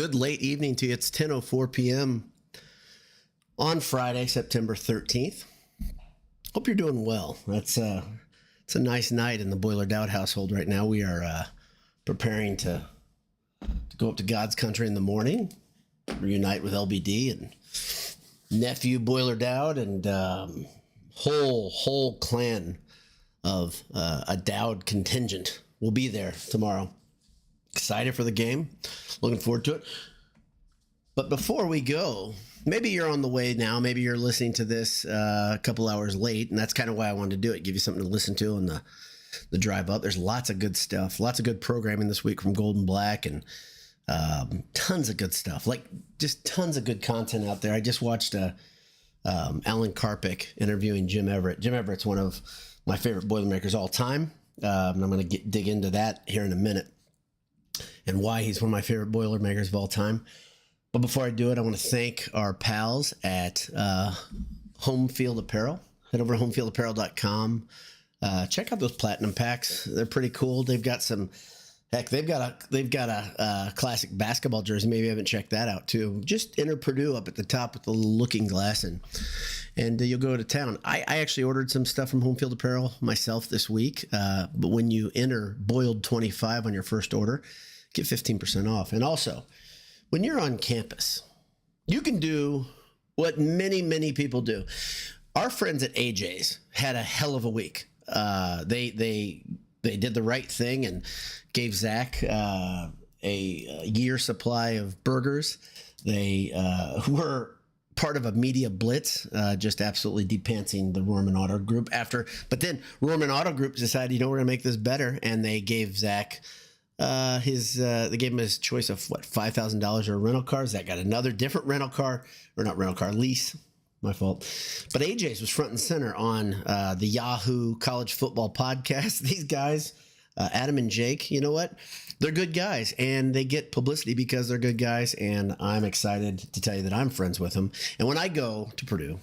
Good late evening to you. It's 10:04 p.m. on Friday, September 13th. Hope you're doing well. It's a nice night in the Boiler Dowd household right now. We are preparing to go up to God's country in the morning, reunite with LBD and nephew Boiler Dowd and whole clan of a Dowd contingent will be there tomorrow. Excited for the game. Looking forward to it. But before we go, maybe you're on the way now. Maybe you're listening to this a couple hours late, and that's kind of why I wanted to do it. Give you something to listen to on the drive up. There's lots of good stuff, lots of good programming this week from Golden Black, and tons of good stuff. Like just tons of good content out there. I just watched Alan Karpik interviewing Jim Everett. Jim Everett's one of my favorite Boilermakers all time, and I'm going to dig into that here in a minute, and why he's one of my favorite Boilermakers of all time. But before I do it, I want to thank our pals at Home Field Apparel. Head over to homefieldapparel.com. Check out those platinum packs. They're pretty cool. They've got some, heck, they've got a classic basketball jersey. Maybe you haven't checked that out too. Just enter Purdue up at the top with the little looking glass, and you'll go to town. I actually ordered some stuff from Home Field Apparel myself this week. But when you enter Boiled25 on your first order, get 15% off. And also, when you're on campus, you can do what many people do. Our friends at AJ's had a hell of a week. They did the right thing and gave Zach a year supply of burgers. They were part of a media blitz, just absolutely depantsing the Rohrman Auto Group but then Rohrman Auto Group decided, we're going to make this better. And they gave Zach they gave him his choice of $5,000 or a rental car. Zach got another different lease. My fault. But AJ's was front and center on the Yahoo College Football podcast. These guys, Adam and Jake, you know what? They're good guys, and they get publicity because they're good guys, and I'm excited to tell you that I'm friends with them. And when I go to Purdue,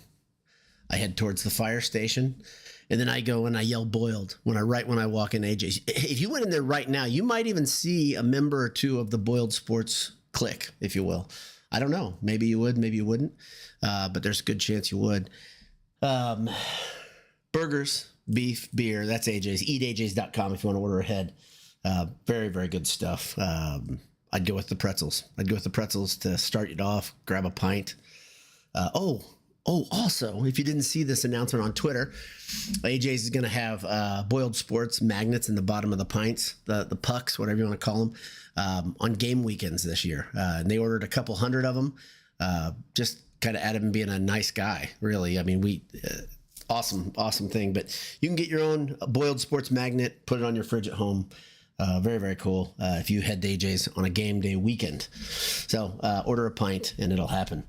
I head towards the fire station, and then I go and I yell boiled when I walk in AJ's. If you went in there right now, you might even see a member or two of the Boiled Sports clique, if you will. I don't know. Maybe you would, maybe you wouldn't. But there's a good chance you would. Burgers, beef, beer, that's AJ's. EatAJ's.com if you want to order ahead. Very, very good stuff. I'd go with the pretzels. I'd go with the pretzels to start it off, grab a pint. Also, if you didn't see this announcement on Twitter, AJ's is going to have Boiled Sports magnets in the bottom of the pints, the pucks, whatever you want to call them, on game weekends this year. And they ordered a couple hundred of them. Just kind of Adam being a nice guy, really. I mean, awesome thing. But you can get your own Boiled Sports magnet, put it on your fridge at home. Very, very cool if you head to AJ's on a game day weekend. So order a pint and it'll happen.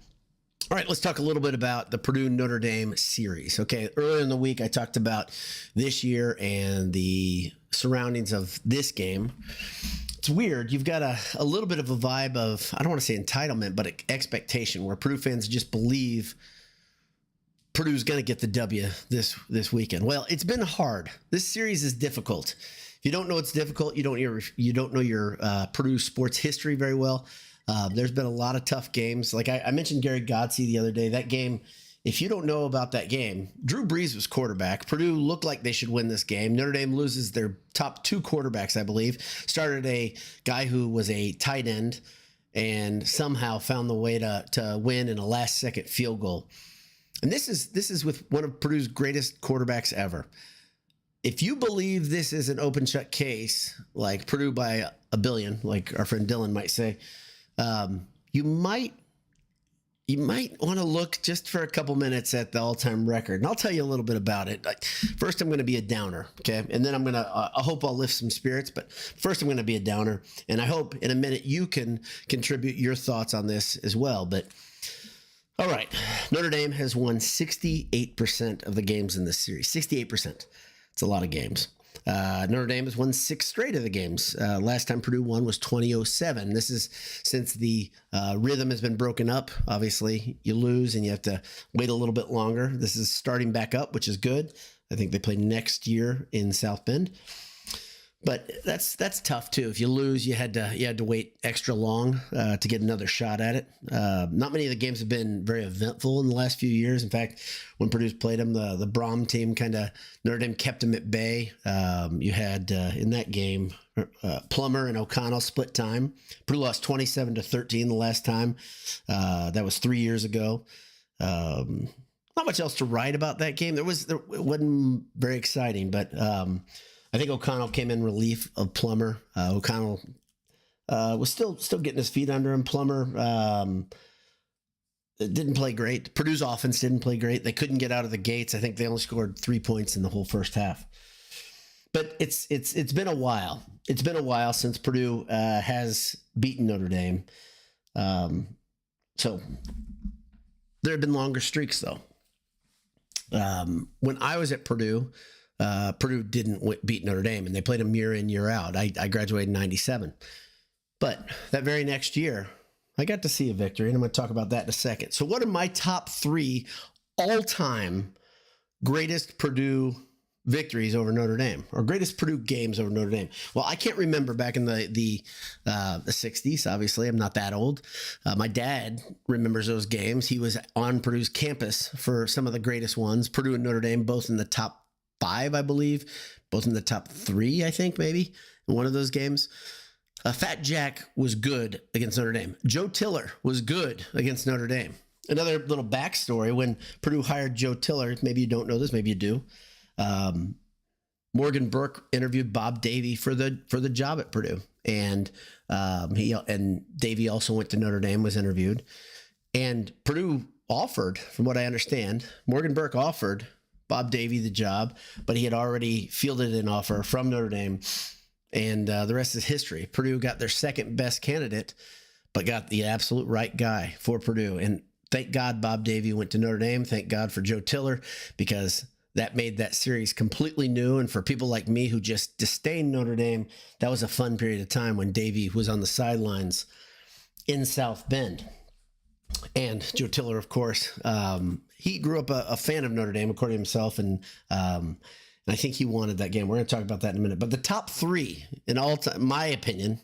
All right, let's talk a little bit about the Purdue Notre Dame series. Okay, earlier in the week, I talked about this year and the surroundings of this game. It's weird. You've got a little bit of a vibe of, I don't want to say entitlement, but expectation, where Purdue fans just believe Purdue's going to get the W this weekend. Well, it's been hard. This series is difficult. If you don't know it's difficult, you don't know your Purdue sports history very well. There's been a lot of tough games. Like I mentioned Gary Godsey the other day. That game, if you don't know about that game, Drew Brees was quarterback. Purdue looked like they should win this game. Notre Dame loses their top two quarterbacks, I believe. Started a guy who was a tight end and somehow found the way to win in a last-second field goal. And this is with one of Purdue's greatest quarterbacks ever. If you believe this is an open-shut case, like Purdue by a billion, like our friend Dylan might say, you might want to look just for a couple minutes at the all-time record, and I'll tell you a little bit about it. First, I'm going to be a downer, okay, and then I hope I'll lift some spirits. But first, I'm going to be a downer, and I hope in a minute you can contribute your thoughts on this as well. But all right, Notre Dame has won 68% of the games in this series. 68%. It's a lot of games. Notre Dame has won 6 straight of the games. Last time Purdue won was 2007. This is since the rhythm has been broken up. Obviously, you lose and you have to wait a little bit longer. This is starting back up, which is good. I think they play next year in South Bend. But that's tough too. If you lose, you had to wait extra long to get another shot at it. Not many of the games have been very eventful in the last few years. In fact, when Purdue's played them, the Brom team Notre Dame kept them at bay. You had in that game Plummer and O'Connell split time. Purdue lost 27-13 the last time. That was 3 years ago. Not much else to write about that game. It wasn't very exciting, but I think O'Connell came in relief of Plummer. O'Connell was still getting his feet under him. Plummer didn't play great. Purdue's offense didn't play great. They couldn't get out of the gates. I think they only scored 3 points in the whole first half. But it's been a while. It's been a while since Purdue has beaten Notre Dame. So there have been longer streaks though. When I was at Purdue, Purdue didn't beat Notre Dame, and they played them year in, year out. I graduated in 97. But that very next year, I got to see a victory, and I'm going to talk about that in a second. So what are my top 3 all-time greatest Purdue victories over Notre Dame, or greatest Purdue games over Notre Dame? Well, I can't remember back in the 60s. Obviously, I'm not that old. My dad remembers those games. He was on Purdue's campus for some of the greatest ones. Purdue and Notre Dame both in the top 5, I believe, both in the top 3, I think, maybe, in one of those games. Fat Jack was good against Notre Dame. Joe Tiller was good against Notre Dame. Another little backstory, when Purdue hired Joe Tiller, maybe you don't know this, maybe you do. Morgan Burke interviewed Bob Davie for the job at Purdue. And Davie also went to Notre Dame, was interviewed. And Purdue offered, from what I understand, Morgan Burke offered Bob Davie the job, but he had already fielded an offer from Notre Dame, and the rest is history. Purdue got their second best candidate, but got the absolute right guy for Purdue. And thank God Bob Davie went to Notre Dame. Thank God for Joe Tiller, because that made that series completely new. And for people like me who just disdain Notre Dame, that was a fun period of time when Davie was on the sidelines in South Bend. And Joe Tiller, of course, he grew up a fan of Notre Dame, according to himself, and I think he wanted that game. We're going to talk about that in a minute. But the top 3 in all time, my opinion,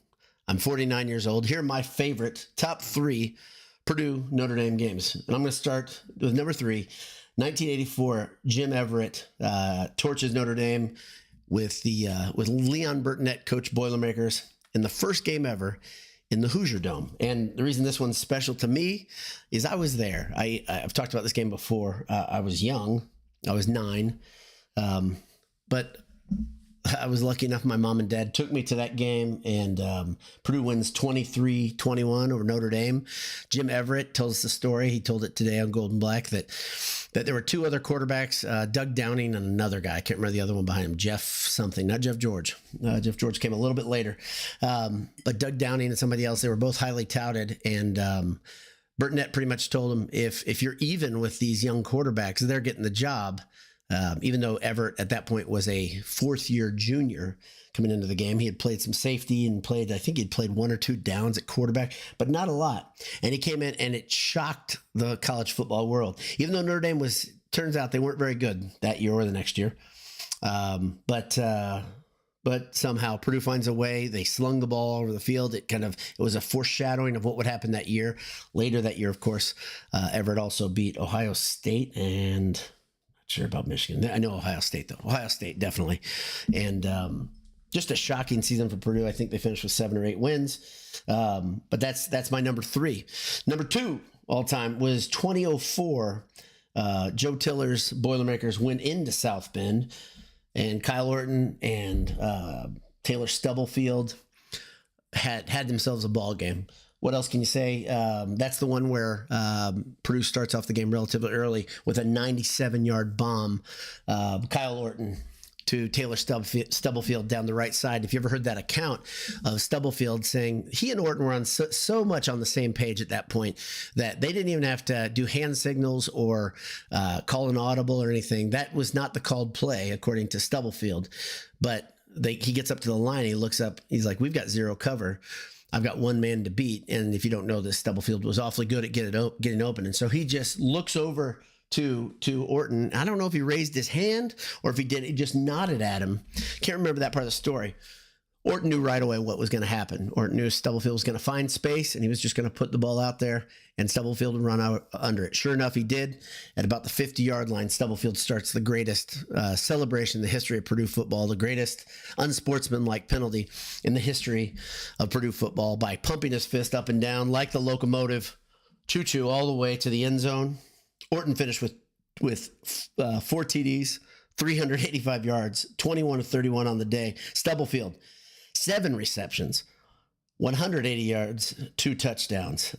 I'm 49 years old. Here are my favorite top 3 Purdue Notre Dame games, and I'm going to start with number 3, 1984. Jim Everett torches Notre Dame with Leon Burtonette, coach Boilermakers, in the first game ever in the Hoosier Dome. And the reason this one's special to me is I was there. I've talked about this game before. I was young. I was 9. But I was lucky enough, my mom and dad took me to that game, and Purdue wins 23-21 over Notre Dame. Jim Everett tells the story. He told it today on Gold and Black that there were 2 other quarterbacks, Doug Downing and another guy. I can't remember the other one behind him, Jeff something, not Jeff George. Jeff George came a little bit later. But Doug Downing and somebody else, they were both highly touted, and Burtonette pretty much told him, if you're even with these young quarterbacks, they're getting the job. Even though Everett at that point was a 4th-year junior coming into the game, he had played some safety and I think he'd played 1 or 2 downs at quarterback, but not a lot. And he came in and it shocked the college football world. Even though Notre Dame turns out they weren't very good that year or the next year. But somehow Purdue finds a way. They slung the ball over the field. It was a foreshadowing of what would happen that year. Later that year, of course, Everett also beat Ohio State and... sure about Michigan. I know Ohio State, though. Ohio State, definitely. And just a shocking season for Purdue. I think they finished with 7 or 8 wins. But that's my number 3. Number 2 all time was 2004. Joe Tiller's Boilermakers went into South Bend, and Kyle Orton and Taylor Stubblefield had themselves a ball game. What else can you say? That's the one where Purdue starts off the game relatively early with a 97-yard bomb. Kyle Orton to Taylor Stubblefield down the right side. If you ever heard that account of Stubblefield saying he and Orton were on so much on the same page at that point that they didn't even have to do hand signals or call an audible or anything. That was not the called play, according to Stubblefield. But he gets up to the line. He looks up. He's like, we've got 0 cover. I've got 1 man to beat. And if you don't know this, Stubblefield was awfully good at getting open. And so he just looks over to Orton. I don't know if he raised his hand or if he did. He just nodded at him. Can't remember that part of the story. Orton knew right away what was going to happen. Orton knew Stubblefield was going to find space, and he was just going to put the ball out there, and Stubblefield would run out under it. Sure enough, he did. At about the 50-yard line, Stubblefield starts the greatest celebration in the history of Purdue football, the greatest unsportsmanlike penalty in the history of Purdue football by pumping his fist up and down like the locomotive, choo-choo, all the way to the end zone. Orton finished with 4 TDs, 385 yards, 21 of 31 on the day. Stubblefield, 7 receptions, 180 yards, 2 touchdowns.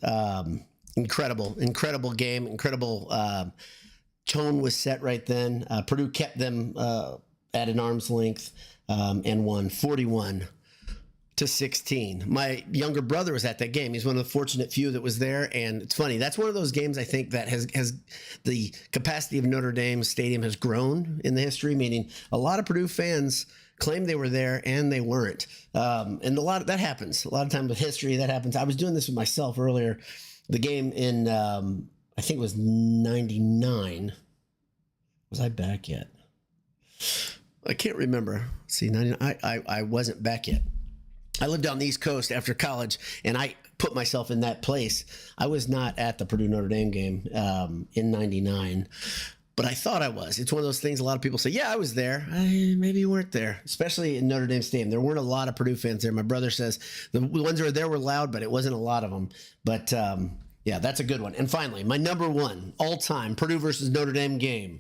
Incredible game. Incredible tone was set right then. Purdue kept them at an arm's length and won 41-16. My younger brother was at that game. He's one of the fortunate few that was there. And it's funny. That's one of those games I think that has the capacity of Notre Dame Stadium has grown in the history, meaning a lot of Purdue fans claimed they were there and they weren't. And a lot of that happens. A lot of times with history, that happens. I was doing this with myself earlier. The game in, I think it was 99. Was I back yet? I can't remember. See, 99. I wasn't back yet. I lived on the East Coast after college, and I put myself in that place. I was not at the Purdue Notre Dame game in 99. But I thought I was. It's one of those things a lot of people say, yeah, I was there. Maybe you weren't there, especially in Notre Dame Stadium. There weren't a lot of Purdue fans there. My brother says the ones that were there were loud, but it wasn't a lot of them. But, yeah, that's a good one. And finally, my number one all-time Purdue versus Notre Dame game,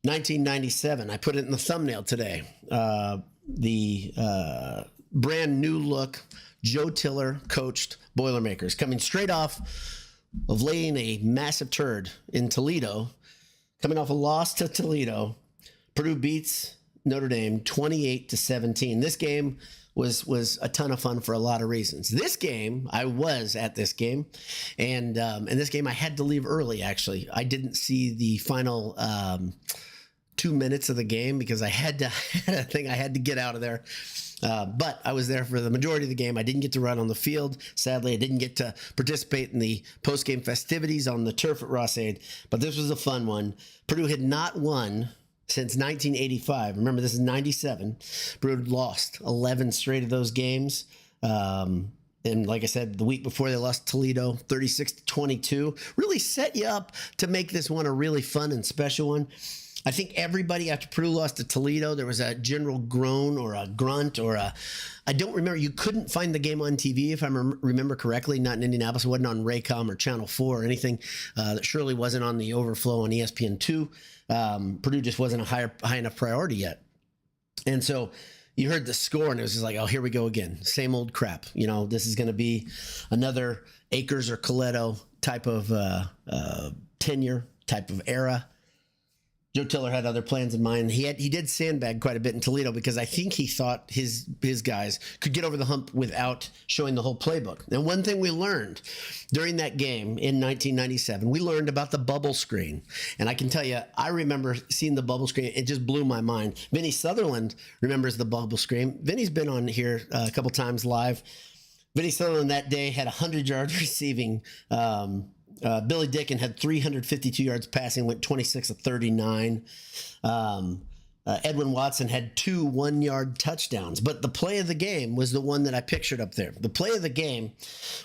1997. I put it in the thumbnail today. The brand new look Joe Tiller coached Boilermakers coming straight off of laying a massive turd in Toledo. Coming off a loss to Toledo, Purdue beats Notre Dame 28-17. This game was a ton of fun for a lot of reasons. This game, I was at this game, and in this game I had to leave early. Actually, I didn't see the final 2 minutes of the game because I had to get out of there. But I was there for the majority of the game. I didn't get to run on the field. Sadly, I didn't get to participate in the post-game festivities on the turf at Ross-Ade, but this was a fun one. Purdue had not won since 1985. Remember, this is 97. Purdue had lost 11 straight of those games. And like I said, the week before they lost Toledo 36-22. Really set you up to make this one a really fun and special one. I think everybody after Purdue lost to Toledo, there was a general groan or a grunt or I don't remember. You couldn't find the game on TV, if I remember correctly, not in Indianapolis. It wasn't on Raycom or Channel 4 or anything. That surely wasn't on the overflow on ESPN2. Purdue just wasn't a high enough priority yet. And so you heard the score and it was just like, oh, here we go again. Same old crap. You know, this is going to be another Akers or Coletto type of tenure, type of era. Joe Tiller had other plans in mind. He did sandbag quite a bit in Toledo because I think he thought his guys could get over the hump without showing the whole playbook. And one thing we learned during that game in 1997, we learned about the bubble screen. And I can tell you, I remember seeing the bubble screen. It just blew my mind. Vinny Sutherland remembers the bubble screen. Vinny's been on here a couple times live. Vinny Sutherland that day had 100 yards receiving. Billy Dicken had 352 yards passing, went 26 of 39. Edwin Watson had 2 one-yard touchdowns. But the play of the game was the one that I pictured up there. The play of the game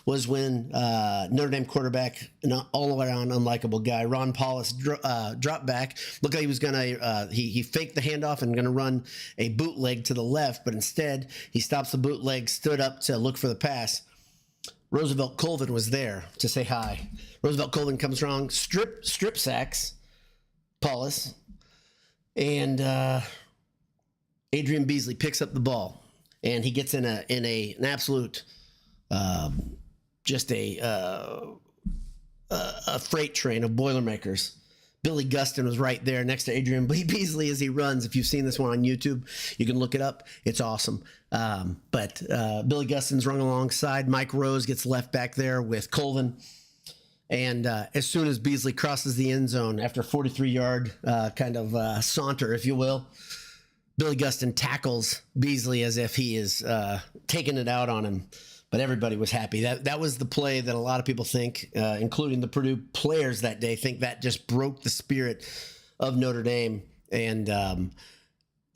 was when Notre Dame quarterback, an all-around unlikable guy, Ron Paulus, dropped back. Looked like he was going to he faked the handoff and going to run a bootleg to the left, but instead he stops the bootleg, stood up to look for the pass. Roosevelt Colvin was there to say hi. Roosevelt Colvin comes wrong, strip sacks Paulus, and Adrian Beasley picks up the ball, and he gets in an absolute just a freight train of Boilermakers. Billy Gustin was right there next to Adrian Beasley as he runs. If you've seen this one on YouTube, you can look it up. It's awesome. But Billy Gustin's run alongside. Mike Rose gets left back there with Colvin. And as soon as Beasley crosses the end zone, after a 43-yard kind of saunter, if you will, Billy Gustin tackles Beasley as if he is taking it out on him. But everybody was happy. That was the play that a lot of people think, including the Purdue players that day, think that just broke the spirit of Notre Dame. And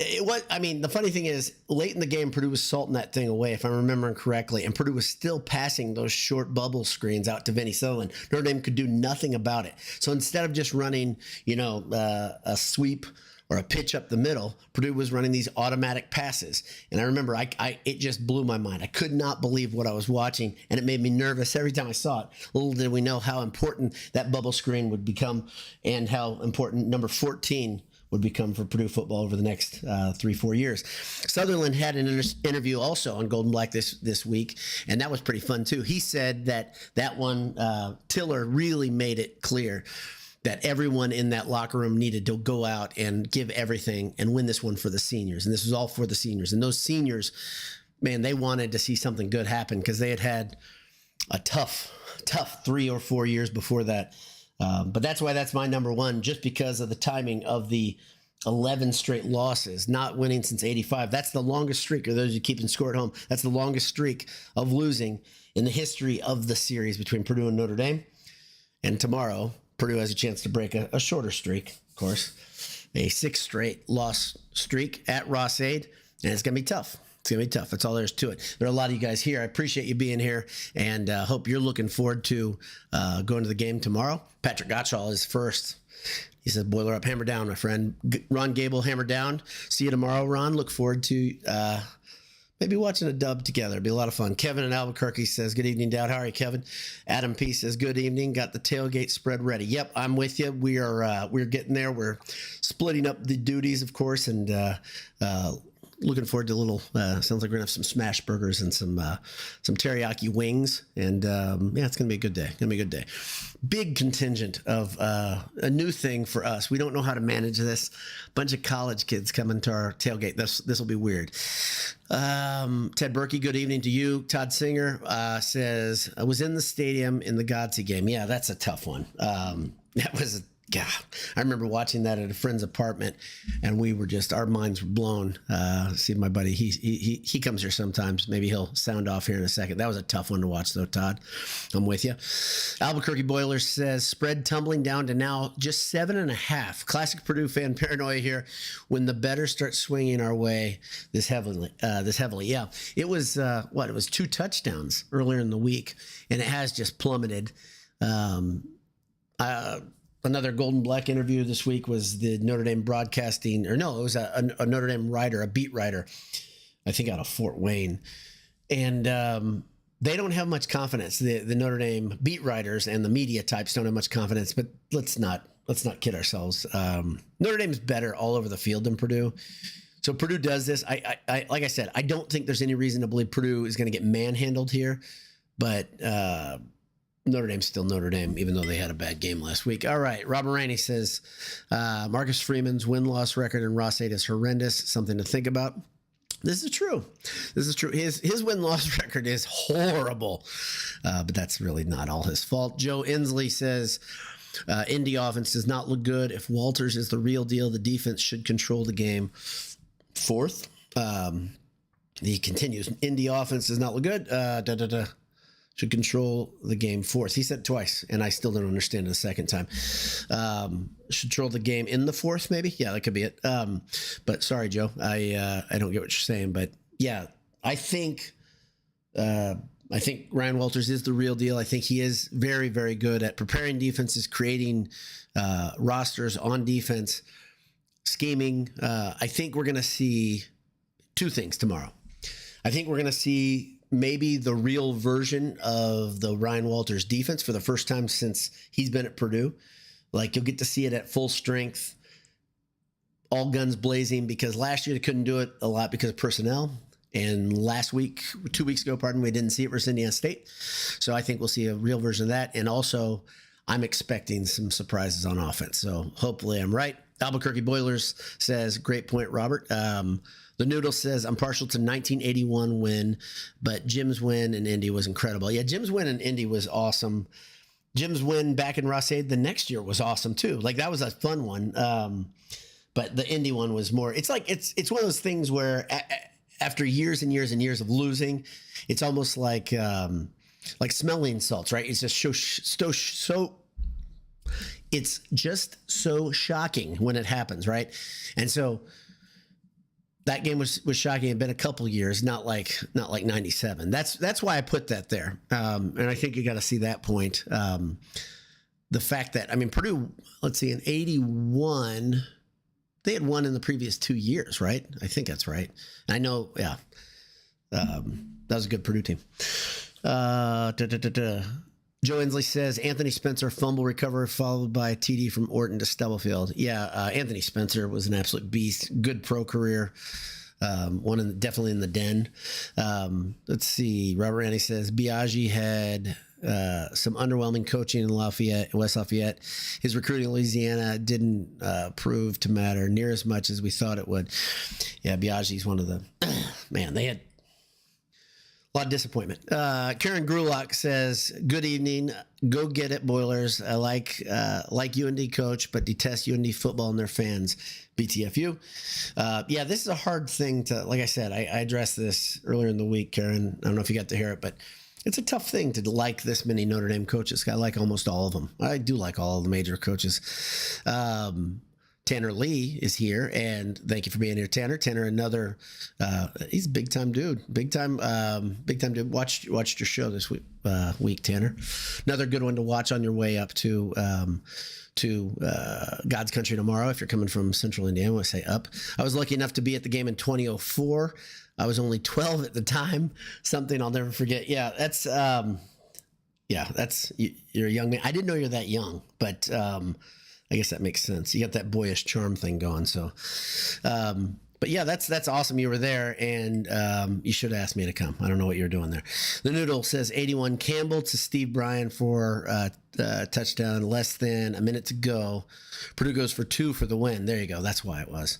I mean, the funny thing is, late in the game, Purdue was salting that thing away, if I'm remembering correctly, and Purdue was still passing those short bubble screens out to Vinny Sutherland. Notre Dame could do nothing about it. So instead of just running, a sweep or a pitch up the middle, Purdue was running these automatic passes. And I remember it just blew my mind. I could not believe what I was watching, and it made me nervous every time I saw it. Little did we know how important that bubble screen would become and how important number 14 would become for Purdue football over the next 3-4 years. Sutherland had an interview also on Golden Black this week, and that was pretty fun too. He said that one, Tiller really made it clear that everyone in that locker room needed to go out and give everything and win this one for the seniors. And this was all for the seniors. And those seniors, man, they wanted to see something good happen because they had a tough 3 or 4 years before that. But that's why that's my number one, just because of the timing of the 11 straight losses, not winning since 85. That's the longest streak, or those who keeping score at home, that's the longest streak of losing in the history of the series between Purdue and Notre Dame. And tomorrow, Purdue has a chance to break a shorter streak, of course, a 6 straight loss streak at Ross-Ade, and it's going to be tough. It's going to be tough. That's all there is to it. There are a lot of you guys here. I appreciate you being here, and hope you're looking forward to going to the game tomorrow. Patrick Gottschall is first. He says, boiler up, hammer down, my friend. Ron Gable, hammer down. See you tomorrow, Ron. Look forward to maybe watching a dub together. It'd be a lot of fun. Kevin in Albuquerque says, good evening, Dowd. How are you, Kevin? Adam P says, good evening. Got the tailgate spread ready. Yep, I'm with you. We're getting there. We're splitting up the duties, of course, and looking forward to a little, sounds like we're gonna have some smash burgers and some teriyaki wings. And it's gonna be a good day. Gonna be a good day. Big contingent of a new thing for us. We don't know how to manage this. Bunch of college kids coming to our tailgate. This will be weird. Ted Berkey, good evening to you. Todd Singer says, I was in the stadium in the Godsey game. Yeah, that's a tough one. That was I remember watching that at a friend's apartment, and we were our minds were blown. See my buddy, he comes here sometimes. Maybe he'll sound off here in a second. That was a tough one to watch, though, Todd. I'm with you. Albuquerque Boilers says, spread tumbling down to now just 7.5. Classic Purdue fan paranoia here. When the better start swinging our way this heavily. Yeah, it was it was 2 touchdowns earlier in the week, and it has just plummeted. Another Golden Black interview this week was the Notre Dame broadcasting, or no, it was a Notre Dame writer, a beat writer, I think out of Fort Wayne. And they don't have much confidence. The Notre Dame beat writers and the media types don't have much confidence, but let's not kid ourselves. Notre Dame's better all over the field than Purdue. So Purdue does this. I like I said, I don't think there's any reason to believe Purdue is going to get manhandled here, but Notre Dame's still Notre Dame, even though they had a bad game last week. All right. Robert Rainey says, Marcus Freeman's win-loss record in Ross-Ade is horrendous. Something to think about. This is true. His win-loss record is horrible, but that's really not all his fault. Joe Inslee says, Indy offense does not look good. If Walters is the real deal, the defense should control the game. Fourth, he continues, Indy offense does not look good. Should control the game. Fourth. He said it twice, and I still don't understand it a second time. Should control the game in the fourth, maybe? Yeah, that could be it. But sorry, Joe. I don't get what you're saying. But yeah, I think Ryan Walters is the real deal. I think he is very, very good at preparing defenses, creating rosters on defense, scheming. I think we're going to see 2 things tomorrow. I think we're going to see maybe the real version of the Ryan Walters defense for the first time since he's been at Purdue. Like, you'll get to see it at full strength, all guns blazing, because last year they couldn't do it a lot because of personnel. And 2 weeks ago, we didn't see it versus Indiana State. So I think we'll see a real version of that. And also, I'm expecting some surprises on offense. So hopefully I'm right. Albuquerque Boilers says, great point, Robert. The Noodle says, I'm partial to 1981 win, but Jim's win in Indy was incredible. Yeah, Jim's win in Indy was awesome. Jim's win back in Ross-Ade the next year was awesome too. Like, that was a fun one. But the Indy one was more, it's like, it's one of those things where after years and years and years of losing, it's almost like smelling salts, right? It's just so it's just so shocking when it happens, right? And so that game was shocking. It'd been a couple years, not like 97. That's why I put that there. And I think you got to see that point. The fact that, I mean, Purdue, let's see, in 81, they had won in the previous 2 years, right? I think that's right. I know, yeah. That was a good Purdue team. Joe Inslee says, Anthony Spencer fumble recovery followed by a TD from Orton to Stubblefield. Yeah, Anthony Spencer was an absolute beast. Good pro career. Definitely in the den. Let's see. Robert Annie says, Biaggi had some underwhelming coaching in West Lafayette. His recruiting in Louisiana didn't prove to matter near as much as we thought it would. Yeah, Biaggi's one of the... Man, they had... A lot of disappointment. Karen Grulock says, good evening. Go get it, Boilers. I like UND coach, but detest UND football and their fans. BTFU. Yeah, this is a hard thing to, like I said, I addressed this earlier in the week, Karen. I don't know if you got to hear it, but it's a tough thing to like this many Notre Dame coaches. I like almost all of them. I do like all of the major coaches. Tanner Lee is here, and thank you for being here, Tanner. Tanner, another, he's a big time dude, big time dude. Watched your show this week, Tanner. Another good one to watch on your way up to God's Country tomorrow. If you're coming from Central Indiana, I say up. I was lucky enough to be at the game in 2004. I was only 12 at the time. Something I'll never forget. Yeah, that's you're a young man. I didn't know you're that young, but I guess that makes sense. You got that boyish charm thing going. So, but yeah, that's awesome. You were there, and you should have asked me to come. I don't know what you're doing there. The Noodle says 81 Campbell to Steve Bryan for touchdown, less than a minute to go. Purdue goes for 2 for the win. There you go. That's why it was.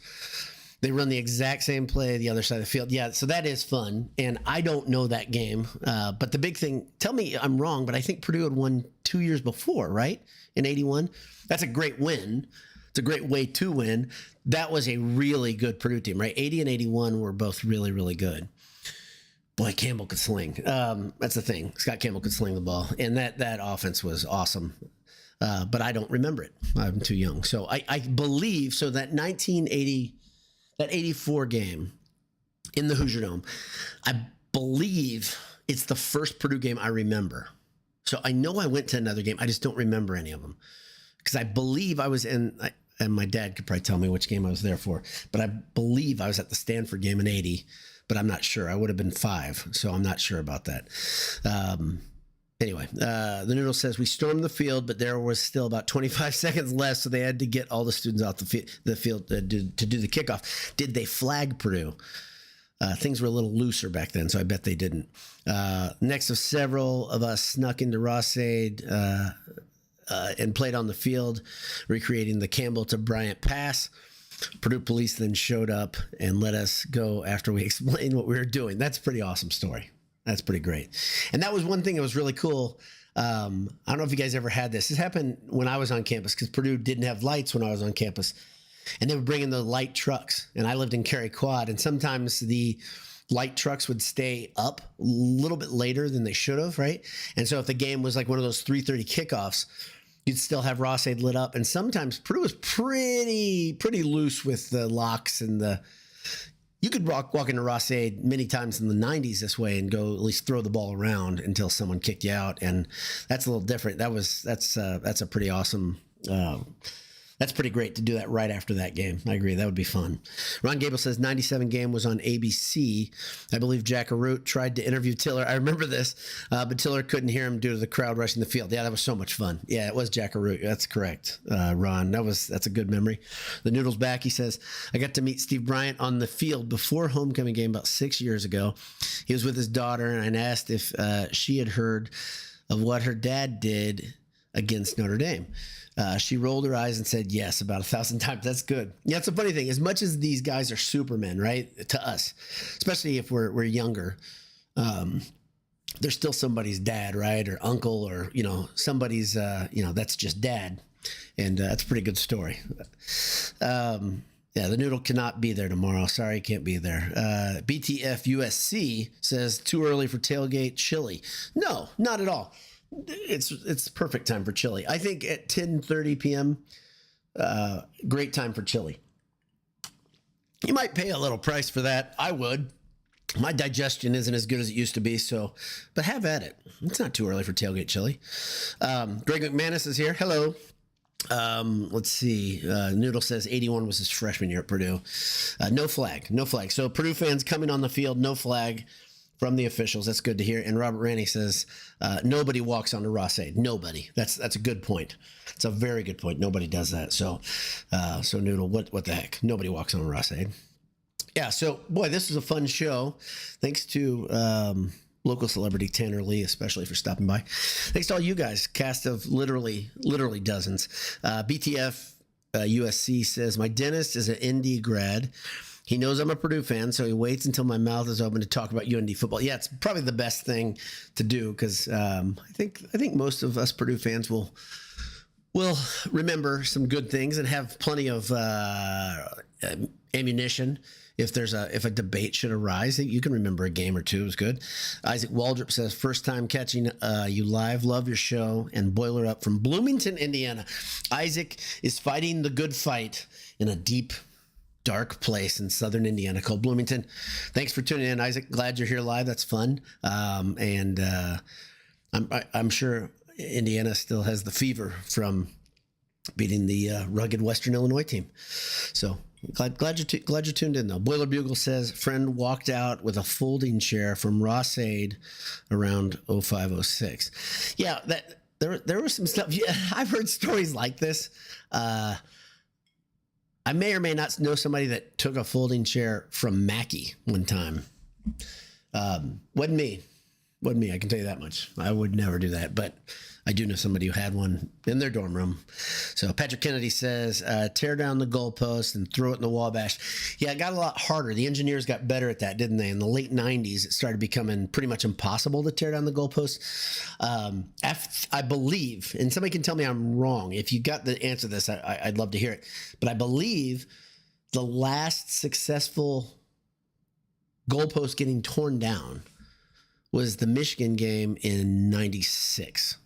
They run the exact same play the other side of the field. Yeah, so that is fun. And I don't know that game. But the big thing, tell me I'm wrong, but I think Purdue had won 2 years before, right? In 81. That's a great win. It's a great way to win. That was a really good Purdue team, right? 80 and 81 were both really, really good. Boy, Campbell could sling. That's the thing. Scott Campbell could sling the ball. And that offense was awesome. But I don't remember it. I'm too young. So I believe, so that 84 game in the Hoosier Dome, I believe it's the first Purdue game I remember. So I know I went to another game. I just don't remember any of them. Because I believe I was in, and my dad could probably tell me which game I was there for, but I believe I was at the Stanford game in 80, but I'm not sure. I would have been 5, so I'm not sure about that. Anyway, the Noodle says, we stormed the field, but there was still about 25 seconds left, so they had to get all the students out the field to do the kickoff. Did they flag Purdue? Things were a little looser back then, so I bet they didn't. Next of several of us snuck into Rossade and played on the field, recreating the Campbell to Bryant pass. Purdue police then showed up and let us go after we explained what we were doing. That's a pretty awesome story. That's pretty great. And that was one thing that was really cool. I don't know if you guys ever had this. This happened when I was on campus because Purdue didn't have lights when I was on campus. And they would bring in the light trucks. And I lived in Cary Quad. And sometimes the light trucks would stay up a little bit later than they should have, right? And so if the game was like one of those 3:30 kickoffs, you'd still have Rossade lit up. And sometimes Purdue was pretty loose with the locks and you could walk into Rossade many times in the 90s this way and go at least throw the ball around until someone kicked you out. And that's a little different. That's a pretty awesome, that's pretty great to do that right after that game. I agree. That would be fun. Ron Gable says 97 game was on ABC. I believe Jack Arute tried to interview Tiller. I remember this, but Tiller couldn't hear him due to the crowd rushing the field. Yeah, that was so much fun. Yeah, it was Jack Arute. That's correct, Ron. That's a good memory. The Noodle's back. He says, I got to meet Steve Bryant on the field before homecoming game about 6 years ago. He was with his daughter, and I asked if she had heard of what her dad did against Notre Dame. She rolled her eyes and said yes about 1,000 times. That's good. Yeah, it's a funny thing. As much as these guys are supermen, right, to us, especially if we're younger, they're still somebody's dad, right, or uncle, or somebody's that's just dad, and that's a pretty good story. Yeah, the Noodle cannot be there tomorrow. Sorry, can't be there. BTF USC says too early for tailgate chili. No, not at all. It's perfect time for chili. I think at 10:30 p.m., great time for chili. You might pay a little price for that. I would. My digestion isn't as good as it used to be, but have at it. It's not too early for tailgate chili. Greg McManus is here. Hello. Let's see. Noodle says 81 was his freshman year at Purdue. No flag. So Purdue fans coming on the field, no flag from the officials. That's good to hear. And Robert Ranny says nobody walks onto Ross-Ade. Nobody. That's a good point. It's a very good point. Nobody does that. So Noodle, what the heck? Nobody walks on Ross-Ade. Yeah, so, boy, this was a fun show. Thanks to local celebrity Tanner Lee, especially for stopping by. Thanks to all you guys, cast of literally dozens. BTF USC says, my dentist is an ND grad. He knows I'm a Purdue fan, so he waits until my mouth is open to talk about UND football. Yeah, it's probably the best thing to do because I think most of us Purdue fans will remember some good things and have plenty of ammunition. If a debate should arise, you can remember a game or two is good. Isaac Waldrop says, first time catching you live, love your show, and Boiler Up from Bloomington, Indiana. Isaac is fighting the good fight in a deep, dark place in southern Indiana called Bloomington. Thanks for tuning in, Isaac. Glad you're here live. That's fun. I'm sure Indiana still has the fever from beating the rugged Western Illinois team. So glad you're tuned in though. Boiler Bugle says friend walked out with a folding chair from Ross-Ade around 0506. Yeah, that there was some stuff. Yeah, I've heard stories like this. I may or may not know somebody that took a folding chair from Mackey one time. Wasn't me. I can tell you that much. I would never do that, but I do know somebody who had one in their dorm room. So Patrick Kennedy says, tear down the goalpost and throw it in the Wabash. Yeah, it got a lot harder. The engineers got better at that, didn't they? In the late 90s, it started becoming pretty much impossible to tear down the goalpost. I believe, and somebody can tell me I'm wrong. If you got the answer to this, I'd love to hear it. But I believe the last successful goalpost getting torn down was the Michigan game in 96.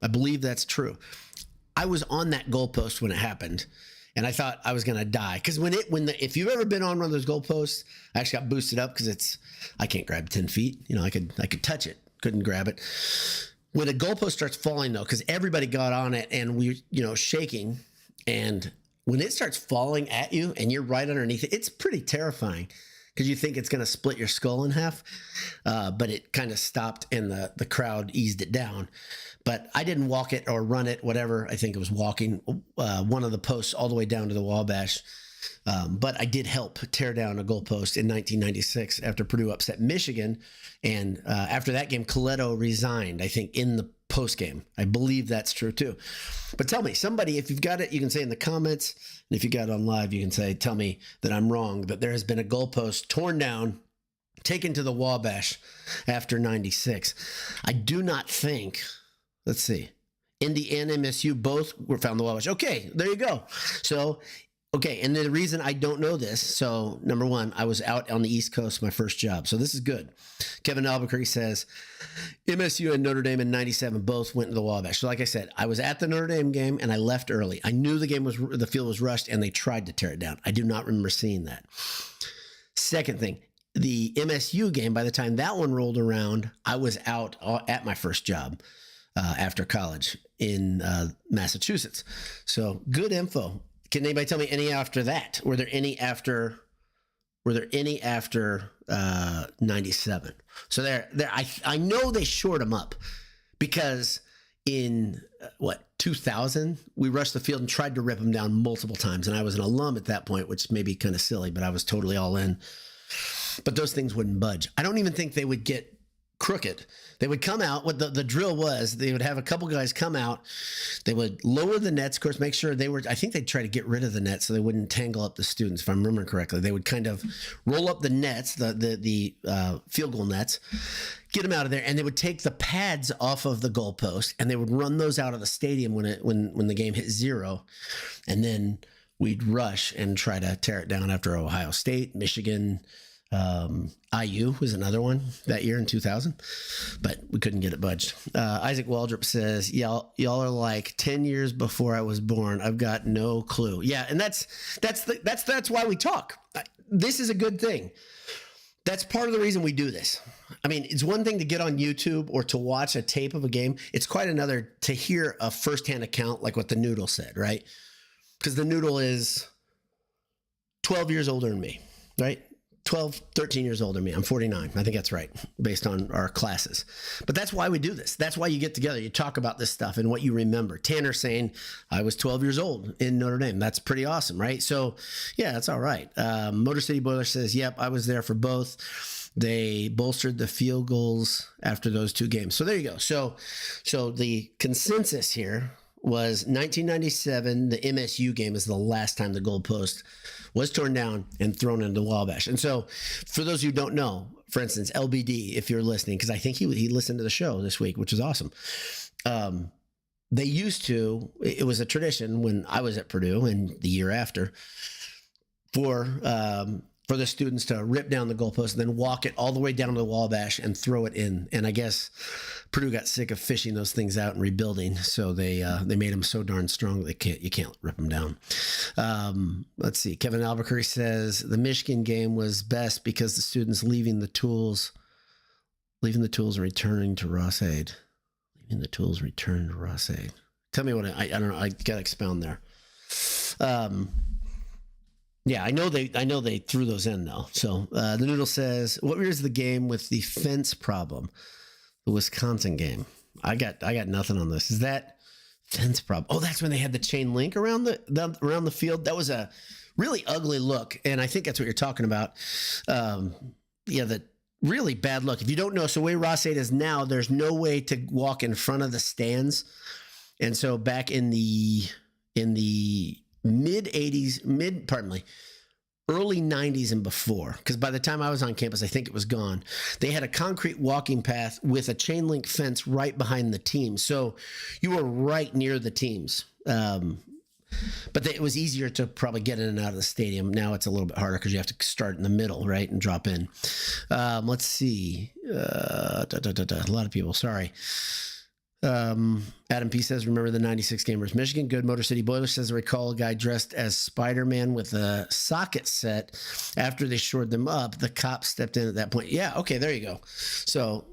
I believe that's true. I was on that goalpost when it happened, and I thought I was going to die. Because if you've ever been on one of those goalposts, I actually got boosted up because I can't grab 10 feet. You know, I could touch it, couldn't grab it. When a goalpost starts falling, though, because everybody got on it and we, shaking, and when it starts falling at you and you're right underneath it, it's pretty terrifying. Because you think it's going to split your skull in half, but it kind of stopped and the crowd eased it down. But I didn't walk it or run it, whatever. I think it was walking one of the posts all the way down to the Wabash. But I did help tear down a goalpost in 1996 after Purdue upset Michigan. And after that game, Coletto resigned, I think, in the post game. I believe that's true, too. But tell me, somebody, if you've got it, you can say in the comments. And if you got it on live, you can say, tell me that I'm wrong, that there has been a goalpost torn down, taken to the Wabash after 96. I do not think, let's see, Indy and MSU both were found in the Wabash. Okay, there you go. So, okay, and the reason I don't know this, so number one, I was out on the East Coast, my first job, so this is good. Kevin Albuquerque says, MSU and Notre Dame in 97 both went to the Wabash. So like I said, I was at the Notre Dame game, and I left early. I knew the field was rushed, and they tried to tear it down. I do not remember seeing that. Second thing, the MSU game, by the time that one rolled around, I was out at my first job after college in Massachusetts. So good info. Can anybody tell me any after that? Were there any after 97? So there I know they shored them up because in 2000 we rushed the field and tried to rip them down multiple times, and I was an alum at that point, which may be kind of silly, but I was totally all in. But those things wouldn't budge. I don't even think they would get crooked. They would come out. What the drill was, they would have a couple guys come out. They would lower the nets, of course, make sure I think they'd try to get rid of the nets so they wouldn't tangle up the students, if I'm remembering correctly. They would kind of roll up the nets, the field goal nets, get them out of there, and they would take the pads off of the goalpost, and they would run those out of the stadium when the game hit zero, and then we'd rush and try to tear it down after Ohio State, Michigan, IU was another one that year in 2000, but we couldn't get it budged. Isaac Waldrop says, y'all are like 10 years before I was born. I've got no clue. Yeah. And that's why we talk. This is a good thing. That's part of the reason we do this. I mean, it's one thing to get on YouTube or to watch a tape of a game. It's quite another to hear a firsthand account like what the Noodle said, right? Because the Noodle is 12 years older than me, right? 12, 13 years older than me. I'm 49. I think that's right, based on our classes. But that's why we do this. That's why you get together. You talk about this stuff and what you remember. Tanner saying, I was 12 years old in Notre Dame. That's pretty awesome, right? So, yeah, that's all right. Motor City Boiler says, yep, I was there for both. They bolstered the field goals after those two games. So there you go. So the consensus here was 1997, the MSU game is the last time the goalpost was torn down and thrown into the Wabash. And so for those who don't know, for instance, LBD, if you're listening, because I think he listened to the show this week, which is awesome. They used to, it was a tradition when I was at Purdue and the year after, for the students to rip down the goalpost and then walk it all the way down to the Wabash and throw it in. And I guess Purdue got sick of fishing those things out and rebuilding, so they made them so darn strong that you can't rip them down. Let's see. Kevin Albuquerque says the Michigan game was best because the students leaving the tools and returning to Ross-Ade. Leaving the tools, return to Ross-Ade. Tell me what I don't know. I got to expound there. Yeah, I know they threw those in though. So the Noodle says, what was the game with the fence problem? The Wisconsin game. I got nothing on this. Is that fence problem? Oh, that's when they had the chain link around the field. That was a really ugly look, and I think that's what you're talking about. The really bad look. If you don't know, so the way Ross-Ade is now, there's no way to walk in front of the stands, and so back in the early 90s and before, because by the time I was on campus, I think it was gone. They had a concrete walking path with a chain link fence right behind the team. So you were right near the teams. But it was easier to probably get in and out of the stadium. Now it's a little bit harder because you have to start in the middle, right, and drop in. Let's see. A lot of people, sorry. Adam P says, remember the 96 game versus Michigan? Good. Motor City Boiler says, I recall a guy dressed as Spider-Man with a socket set. After they shored them up, the cops stepped in at that point. Yeah. Okay. There you go. So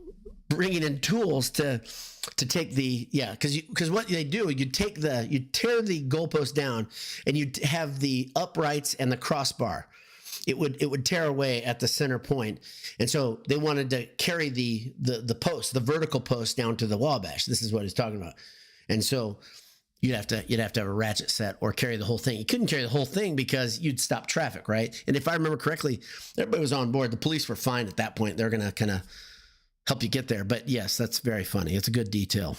bringing in tools to take the, because what they do, you tear the goalpost down and you have the uprights and the crossbar. It would tear away at the center point. And so they wanted to carry the post, the vertical post down to the Wabash. This is what he's talking about. And so you'd have to have a ratchet set or carry the whole thing. You couldn't carry the whole thing because you'd stop traffic, right? And if I remember correctly, everybody was on board. The police were fine at that point. They're going to kind of help you get there. But yes, that's very funny. It's a good detail.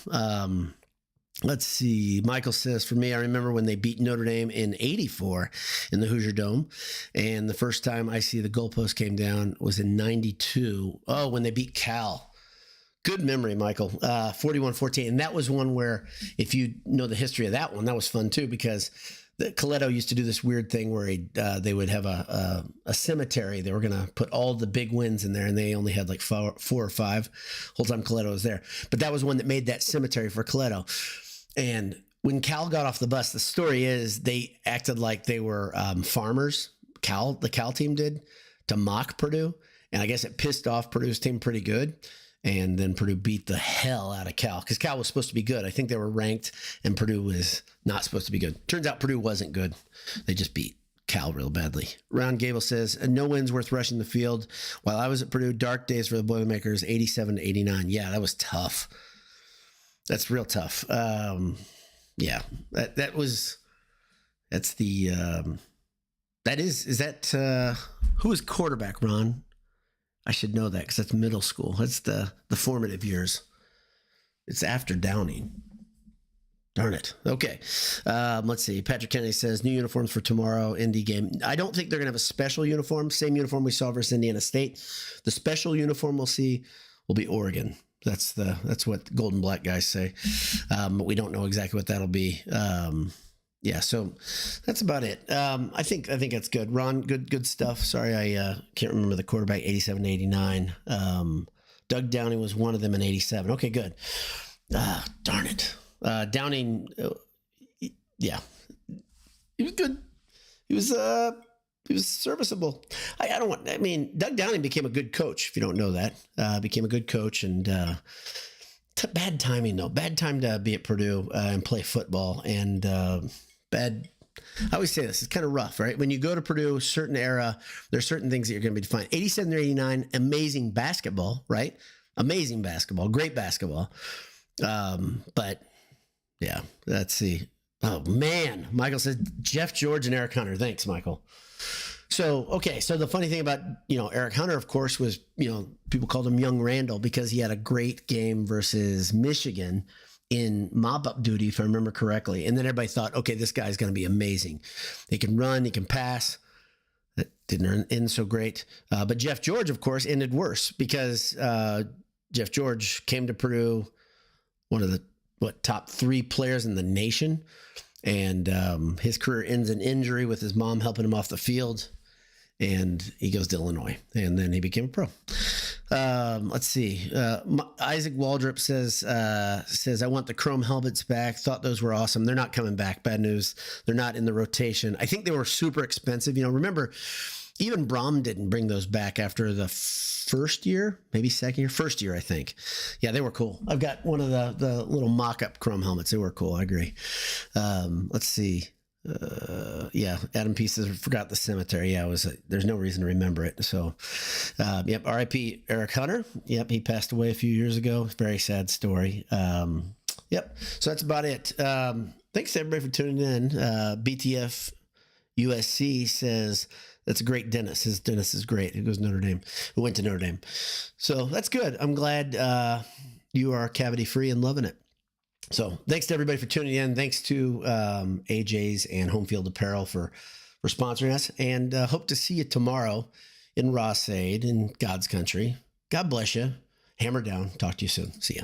Let's see. Michael says, for me, I remember when they beat Notre Dame in 84 in the Hoosier Dome. And the first time I see the goalpost came down was in 92. Oh, when they beat Cal. Good memory, Michael. 41-14. And that was one where, if you know the history of that one, that was fun too, because Coletto used to do this weird thing where they would have a cemetery. They were going to put all the big wins in there, and they only had like four or five. Whole time Coletto was there. But that was one that made that cemetery for Coletto. And when Cal got off the bus, the story is they acted like they were farmers. The Cal team did, to mock Purdue. And I guess it pissed off Purdue's team pretty good. And then Purdue beat the hell out of Cal, because Cal was supposed to be good. I think they were ranked, and Purdue was not supposed to be good. Turns out Purdue wasn't good. They just beat Cal real badly. Ron Gable says, no win's worth rushing the field. While I was at Purdue, dark days for the Boilermakers, 87-89. Yeah, that was tough. That's real tough. Who is quarterback, Ron? I should know that because that's middle school. That's the formative years. It's after Downing. Darn it. Okay. Let's see. Patrick Kennedy says, new uniforms for tomorrow, Indy game. I don't think they're going to have a special uniform. Same uniform we saw versus Indiana State. The special uniform we'll see will be Oregon. That's what the Golden Black guys say. But we don't know exactly what that'll be. Yeah, so that's about it. I think that's good. Ron, good stuff. Sorry, I can't remember the quarterback, 87 to 89. Doug Downing was one of them in 87. Okay, good. Darn it. Downing, yeah, he was good. He was serviceable. I mean, Doug Downing became a good coach, if you don't know that. Became a good coach, and bad timing, though. Bad time to be at Purdue and play football, and I always say this, it's kind of rough, right? When you go to Purdue, certain era, there's certain things that you're going to be defined. 87 to 89, amazing basketball, right? Amazing basketball, great basketball. But yeah, let's see. Oh man, Michael says Jeff George and Eric Hunter. Thanks, Michael. So, okay. So the funny thing about, Eric Hunter, of course, was, people called him Young Randall because he had a great game versus Michigan in mop-up duty, if I remember correctly. And then everybody thought, okay, this guy's going to be amazing. He can run, he can pass. That didn't end so great. But Jeff George, of course, ended worse because Jeff George came to Purdue, one of the top 3 players in the nation. And his career ends in injury with his mom helping him off the field. And he goes to Illinois, and then he became a pro. Let's see. Isaac Waldrop says, I want the chrome helmets back. Thought those were awesome. They're not coming back. Bad news. They're not in the rotation. I think they were super expensive. Remember, even Braum didn't bring those back after the first year, maybe second year, first year, I think. Yeah, they were cool. I've got one of the little mock-up chrome helmets. They were cool. I agree. Let's see. Yeah, Adam P says, forgot the cemetery. Yeah, there's no reason to remember it. So, yep, RIP Eric Hunter. Yep, he passed away a few years ago. Very sad story. Yep, so that's about it. Thanks to everybody for tuning in. BTF USC says, that's a great dentist. His dentist is great. He goes to Notre Dame. Who went to Notre Dame. So that's good. I'm glad you are cavity free and loving it. So thanks to everybody for tuning in. Thanks to AJ's and Home Field Apparel for sponsoring us. And hope to see you tomorrow in Ross-Ade in God's country. God bless you. Hammer down. Talk to you soon. See ya.